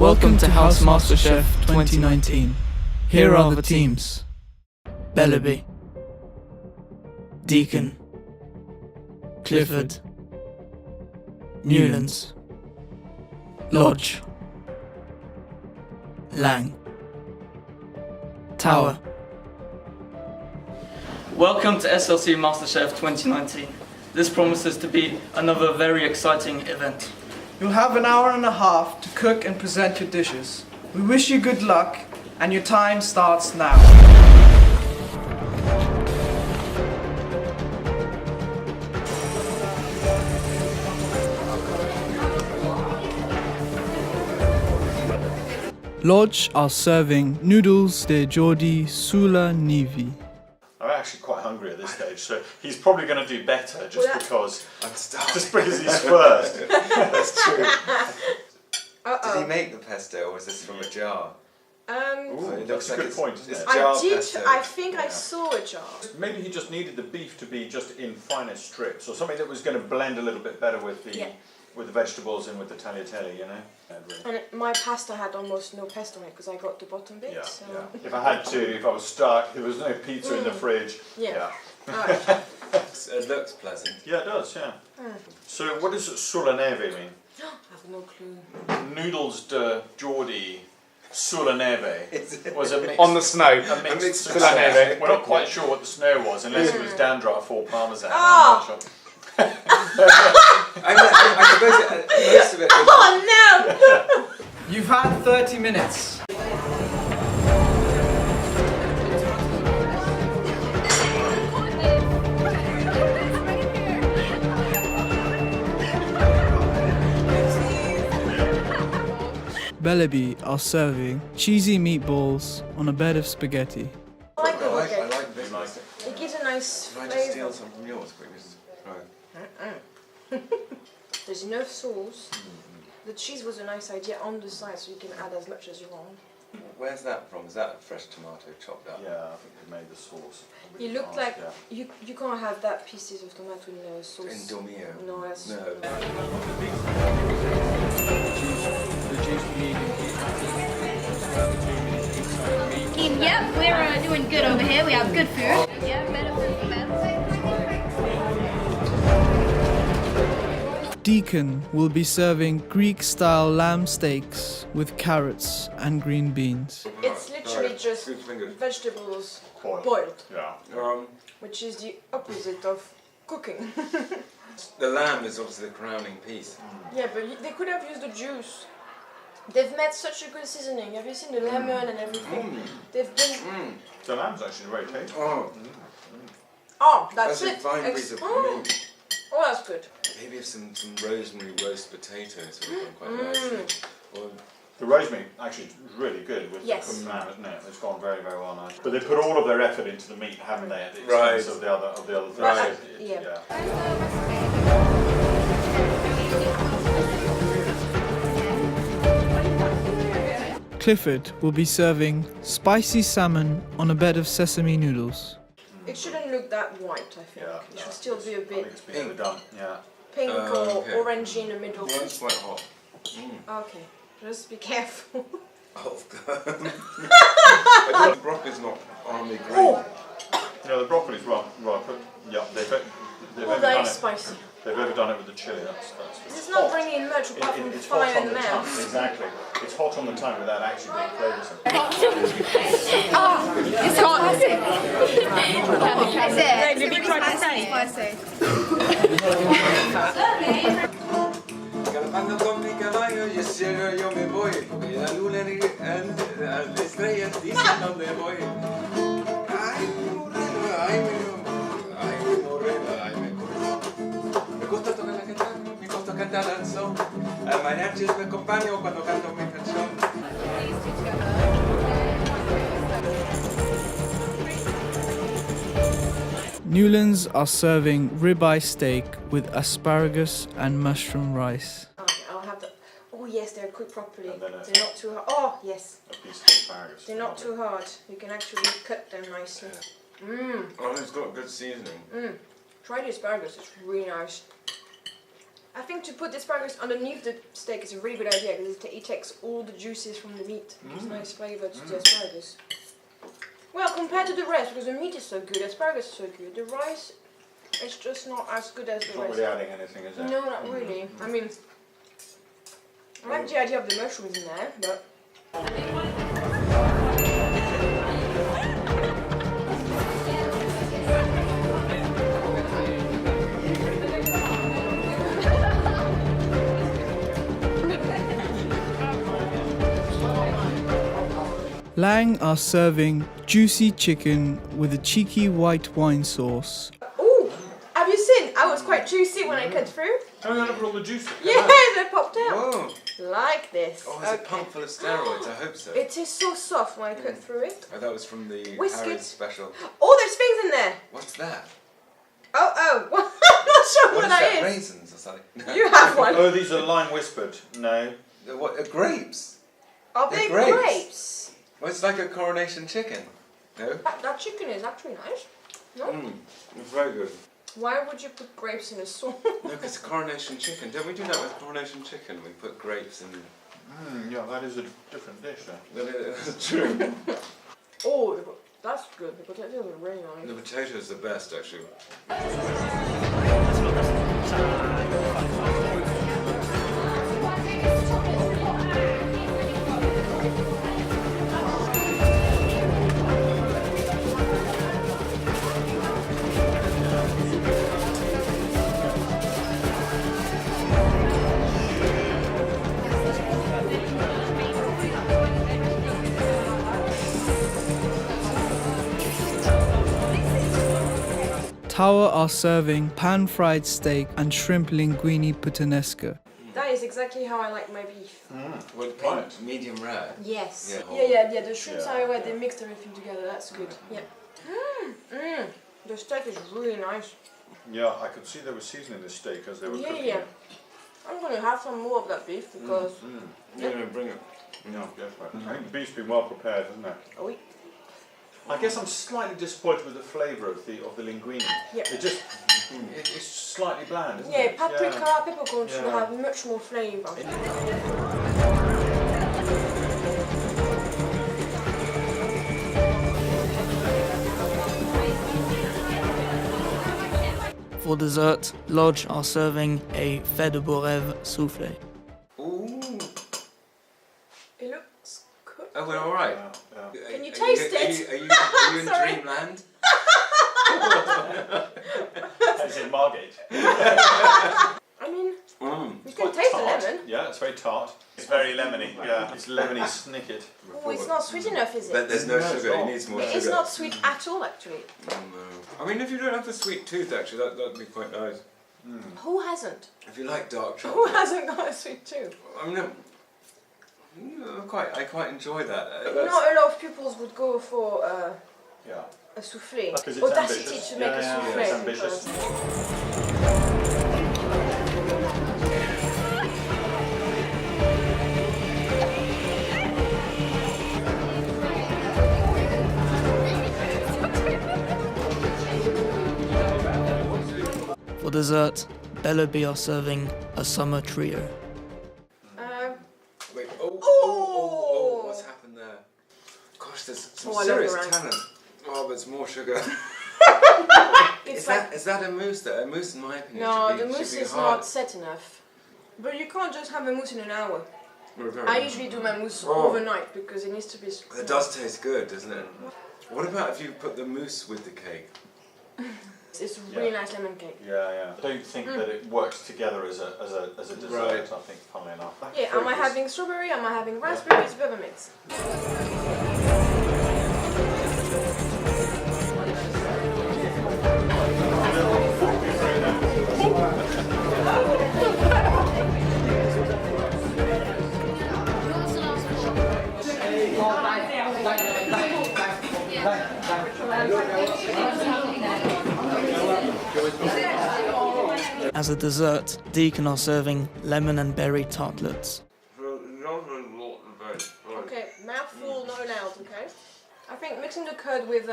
Welcome to House MasterChef 2019. Here are the teams: Bellaby, Deacon, Clifford, Newlands, Lodge, Lang, Tower. Welcome to SLC MasterChef 2019. This promises to be another very exciting event. You'll have an hour and a half to cook and present your dishes. We wish you good luck, and your time starts now. Lodge are serving noodles de Jordi sulla Nivi. I'm actually quite hungry at this stage, so he's probably going to do better just because he's first. That's true. Uh-oh. Did he make the pesto, or was this from a jar? Ooh, It that's looks a like good point, it's isn't it? jar I did. pesto. I think I saw a jar. Maybe he just needed the beef to be just in finer strips, or something that was going to blend a little bit better with the vegetables and with the tagliatelle, you know. And my pasta had almost no pesto in it because I got the bottom bit. Yeah, so. yeah. If I was stuck, there was no pizza in the fridge. Yeah. It looks pleasant. Yeah, it does. Yeah. So, what does sulla neve mean? I have no clue. Noodles de Jordi sulla neve was a mix. On the snow. A mixed sulla success. neve. We're not quite sure what the snow was, unless it was dandruff or parmesan. Oh. I'm not sure. I suppose most of it was... Oh no! You've had 30 minutes. Bellaby are serving cheesy meatballs on a bed of spaghetti. I like the I bucket. like this. Nice. It gives a nice Can I just steal flavour. some from yours, quickly? There's enough sauce. The cheese was a nice idea on the side, so you can add as much as you want. Where's that from? Is that a fresh tomato chopped up? Yeah, I think they made the sauce. It looked like you can't have that pieces of tomato in the sauce. In Domio? No, that's No. Yep, we're doing good over here. We have good food. Yeah, better food for them. Deacon will be serving Greek-style lamb steaks with carrots and green beans. It's literally just Good fingers. vegetables Boiled. boiled, Yeah. which is the opposite of cooking. The lamb is obviously the crowning piece. Yeah, but they could have used the juice. They've made such a good seasoning. Have you seen the lemon and everything? They've been... The lamb's actually very tasty. Oh, that's That's it. a fine piece of oh. meat. Oh, that's good. Maybe if some rosemary roast potatoes would have gone quite nicely. Or The rosemary actually is really good with Yes. the cooked lamb, isn't it? It's gone very, very well now. But they put all of their effort into the meat, haven't they? At the expense of the other things. Right. Yeah. Clifford will be serving spicy salmon on a bed of sesame noodles. It shouldn't look that white, I think. Yeah, It no, should still be a I think bit it's been overdone. Yeah. pink or okay. orangey in the middle. well, it's quite hot. Okay, just be careful. Oh, God. The broccoli's not army green. No, the broccoli's right. Yeah, they've Oh, overdone that it. is spicy. They've overdone it with the chilli. That's It's not bringing much apart from it's fire hot on and the tongue. mouth. Exactly. It's hot on the tongue without actually being flavoursome. It's hot. Is it? Maybe try to say. Galopando con mi caballo, y cielo yo me voy, porque la luna y las estrellas dicen dónde voy. Ay, mi morena, ay, mi morena, ay, mi corazón. Me gusta tocar la guitarra, me gusta cantar el son. Al mariachi me acompaño cuando canto mi canción. Newlands are serving ribeye steak with asparagus and mushroom rice. Okay, I'll have the... Oh yes, they're cooked properly. And then They're not too hard. Oh yes, A piece of asparagus. they're not too hard. You can actually cut them nicely. Oh, it's got good seasoning. Try the asparagus, it's really nice. I think to put the asparagus underneath the steak is a really good idea because it takes all the juices from the meat. It's nice flavour to the asparagus. Well, compared to the rest, because the meat is so good, the asparagus is so good, the rice is just not as good as the It's not rest. really adding anything, is it? No, not really. I mean, I like the idea of the mushrooms in there, but... Lang are serving juicy chicken with a cheeky white wine sauce. Ooh! Have you seen? I was quite juicy when I cut through. Oh, you put all the juice. Yeah, they popped out. Whoa! Like this. Oh, is it pumped full of steroids? I hope so. It is so soft when I cut through it. Oh, that was from the Whisk Harrods it. special. Oh, there's things in there. What's that? Oh, I'm not sure what What is that that? is. Raisins or something? You have one. Oh, these are lime whispered. No. What? Grapes? Are they're they grapes. grapes? Well, it's like a coronation chicken. No? That chicken is actually nice. No? It's very good. Why would you put grapes in a sauce? No, because it's coronation chicken. Don't we do that with coronation chicken? We put grapes in. Yeah, that is a different dish then. That's true. Oh, that's good. The potatoes are really nice. The potato is the best, actually. Tower are serving pan-fried steak and shrimp linguine puttanesca. That is exactly how I like my beef. Well, Right. medium rare. Yes. Yeah. Yeah. The shrimps Yeah. are where they mixed everything together. That's good. Yeah. The steak is really nice. Yeah, I could see they were seasoning this steak as they were cooking Yeah. it. I'm gonna have some more of that beef because. Yeah, bring it. No, go for it. I think the beef's been well prepared, hasn't it? Oh, oui. I guess I'm slightly disappointed with the flavour of the linguine. Yep. It just it's slightly bland, isn't Yeah, it? paprika, peppercorn should Yeah. have much more flavour. For dessert, Lodge are serving a fève de Bourève soufflé. Ooh. It looks good. Oh, we're all right. Yeah. Can you taste it? Are you in Sorry. dreamland? As in Margate. I mean, Mm. you can taste the lemon. Yeah, it's very tart. It's very lemony. Yeah, it's lemony snicket. Oh, it's not sweet enough, is it? There's no No, it's sugar. It not. needs more No. sugar. It's not sweet at all, actually. No. I mean, if you don't have the sweet tooth, actually, that'd be quite nice. Who hasn't? If you like dark Who chocolate. hasn't got a sweet tooth? I mean, I quite enjoy that. Not a lot of pupils would go for Yeah. a soufflé. Because it's Audacity ambitious. to make a Yeah, soufflé. it's ambitious. because- For dessert, Bellaby are serving a summer trio. Wait, what's happened there? Gosh, there's some Oh, I love serious meringue. talent. Oh, but it's more sugar. It's Is that a mousse though? A mousse, in my opinion, No, should the be, mousse should be is hard. not set enough. But you can't just have a mousse in an hour. Or very- I usually do my mousse Oh. overnight because it needs to be. It does taste good, doesn't it? What about if you put the mousse with the cake? It's really nice lemon cake. Yeah. I don't think that it works together as a dessert. Right. I think, funnily enough. Yeah, am I having strawberry? Am I having raspberry? It's a bit of a mix. As a dessert, Deacon are serving lemon and berry tartlets. Okay, mouthful, not allowed, okay? I think mixing the curd with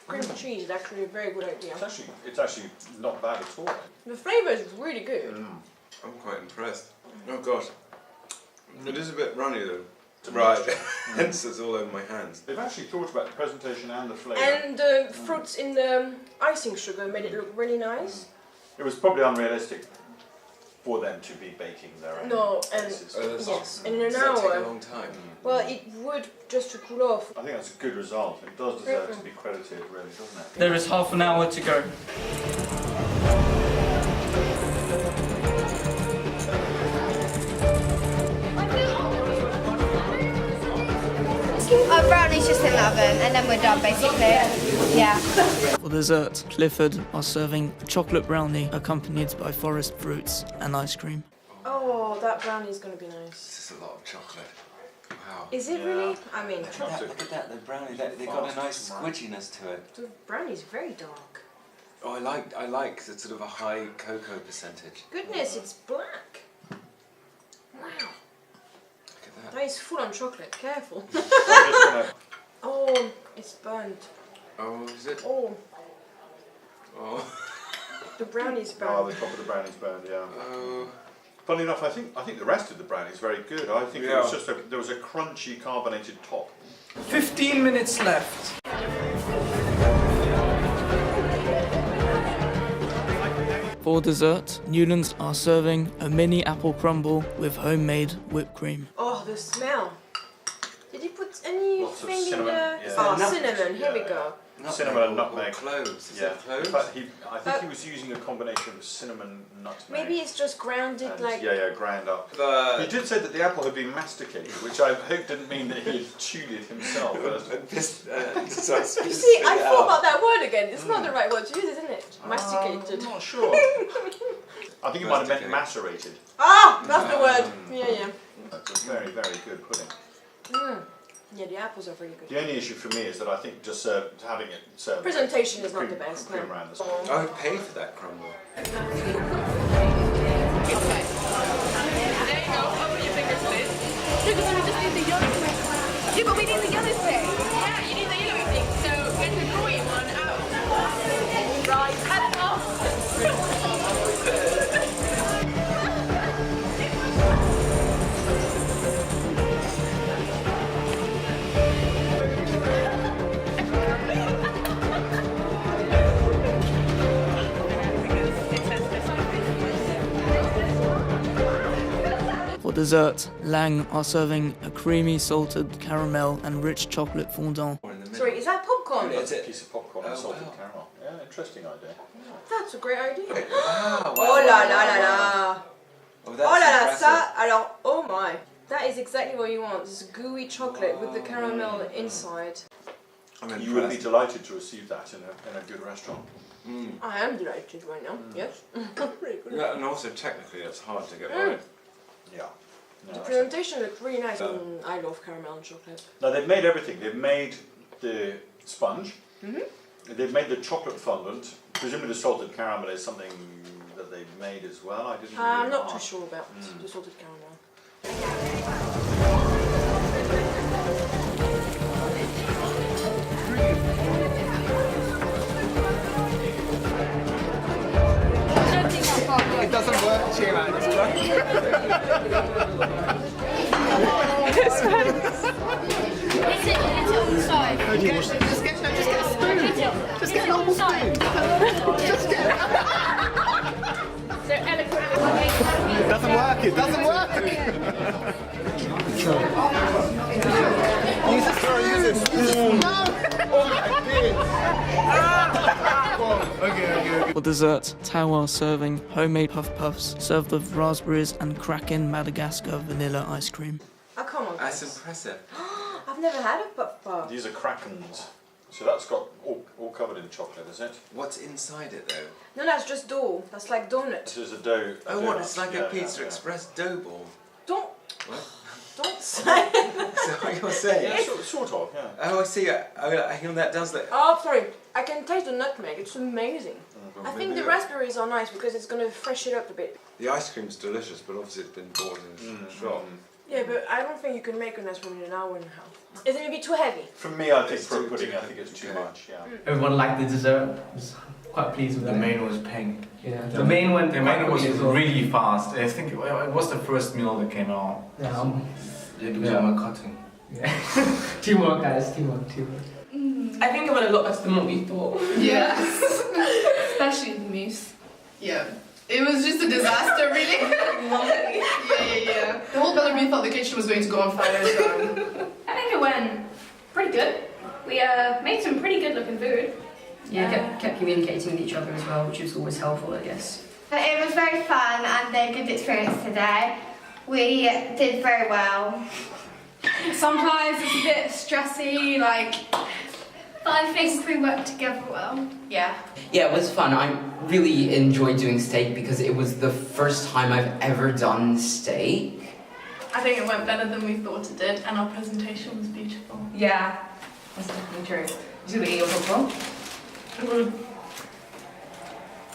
cream cheese is actually a very good idea. It's actually not bad at all. The flavour is really good. I'm quite impressed. Oh gosh. It is a bit runny though. Right, hence it's all over my hands. They've actually thought about the presentation and the flavour. And the fruits in the icing sugar made it look really nice. It was probably unrealistic for them to be baking their own. No, and bases. yes, and in an Does that take a hour. long time? Well, it would just to cool off. I think that's a good result. It does deserve to be credited, really, doesn't it? There is half an hour to go. Brownie's just in the oven and then we're done basically. Yeah. For dessert, Clifford are serving a chocolate brownie accompanied by forest fruits and ice cream. Oh, that brownie is going to be nice. This is a lot of chocolate. Wow. Is it really? I mean, Look at that, the brownie, they got a nice squidginess to it. the brownie is very dark. Oh, I like the sort of a high cocoa percentage. Goodness, it's black. Wow. Look at that. That is full on chocolate. Careful. I'm just gonna, Oh, it's burnt. Oh, is it? Oh, Oh. the brownie's oh, burnt. the top of the brownie's burned, yeah. Oh. Funnily enough, I think the rest of the brownie is very good. I think it was Yeah. just there was a crunchy carbonated top. 15 minutes left. For dessert, Newlands are serving a mini apple crumble with homemade whipped cream. Oh, the smell. Did he put anything Lots of in cinnamon, the... yeah. Oh, Nut- cinnamon. Here we yeah. go. Cinnamon and or nutmeg. cloves. Is Yeah, it cloves? in fact, I think he was using a combination of cinnamon, nutmeg. Maybe it's just grounded and, like... yeah, ground up. He The did say that the apple had been masticated, which I hope didn't mean that he had chewed it himself. You see, I thought about that word again. It's not the right word to use, isn't it? Masticated. I'm not sure. I think it might have meant macerated. Ah, that's the word. Yeah. That's a very, very good pudding. Yeah, the apples are really good. The only issue for me is that I think just having it served. Presentation is not cream- the best, cream no. around the side. I would pay for that crumble. There you go, cover your fingers, please. Look, so we just need the yellow thing. Yeah, but we need the yellow thing. Yeah, you need the yellow thing, so get the green one out. Right, cut it off. For dessert, Lang are serving a creamy salted caramel and rich chocolate fondant. Or in the middle. Sorry, is that popcorn? Is A it? piece of popcorn and Oh, salted wow. caramel. Yeah, interesting idea. That's a great idea. Wow, Oh la la la la. Oh, Oh that's la la, impressive. ça, alors, oh my. That is exactly what you want. This gooey chocolate with the caramel inside. I'm You would be impressed. delighted to receive that in a good restaurant. I am delighted right now. Yes. Really good. Yeah, and also technically it's hard to get right. Yeah. The No, presentation looks really nice. I love caramel and chocolate. now they've made everything. They've made the sponge. They've made the chocolate fondant. Presumably the salted caramel is something that they've made as well. I didn't. I'm really not too ask. sure about the salted caramel. It doesn't work, cheer out. It's it on the side. Just get a spoon. Just get a normal spoon. Just get it. It doesn't work, it doesn't work. Use a straw, use it. No! Oh, I did. Okay. For dessert, Tao are serving homemade puff puffs served with raspberries and Kraken Madagascar vanilla ice cream. Oh, come on, That's guys. impressive. I've never had a puff puff. These are Krakens. So that's got all covered in chocolate, is it? What's inside it though? No, that's just dough. That's like donut. This is a dough. Oh, what? It's like yeah, a Pizza yeah. Express dough ball. Don't What? say. Is that what you're saying? Yeah, sort of, yeah. Oh, I see. I hear that does look. Oh, sorry. I can taste the nutmeg. It's amazing. I think maybe the raspberries are nice because it's going to fresh it up a bit. The ice cream's delicious, but obviously it's been bought in a shop. Yeah, but I don't think you can make a nice one in an hour and a half. Is it maybe too heavy? For me, I think for a pudding, I think it's too much. Yeah. Everyone liked the dessert. I was quite pleased with The that. main was pink. Yeah, the main one. The main was as well. really fast. I think it was the first meal that came out. Yeah, Yeah, my cutting. yeah. Teamwork, guys. Teamwork. I think it went a lot better than what we thought. Yes. Especially the mousse. Yeah. It was just a disaster, really. Yeah. The whole Bellarmine thought the kitchen was going to go on fire, so... I think it went pretty good. We made some pretty good looking food. Yeah, kept communicating with each other as well, which was always helpful, I guess. It was very fun and a good experience today. We did very well. Sometimes it's a bit stressy, like... But I think we worked together well. Yeah. Yeah, it was fun. I really enjoyed doing steak because it was the first time I've ever done steak. I think it went better than we thought it did, and our presentation was beautiful. Yeah, that's definitely true. Did you eat your popcorn?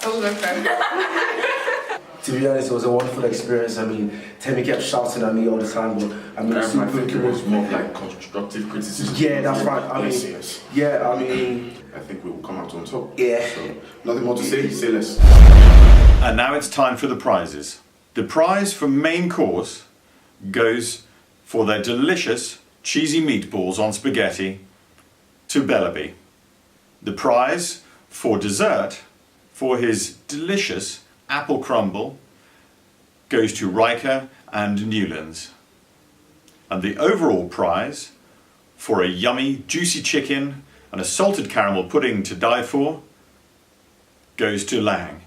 That was okay. To be honest, it was a wonderful experience. I mean, Temi kept shouting at me all the time, but I mean, I super think it was more like constructive criticism. Yeah, that's right. I mean, Yes. yeah, I mean, I think we will come out on top. yeah. So, nothing more to say less. And now it's time for the prizes. The prize for main course goes for their delicious cheesy meatballs on spaghetti to Bellaby. The prize for dessert for his delicious apple crumble goes to Riker and Newlands. And the overall prize for a yummy juicy chicken and a salted caramel pudding to die for goes to Lang.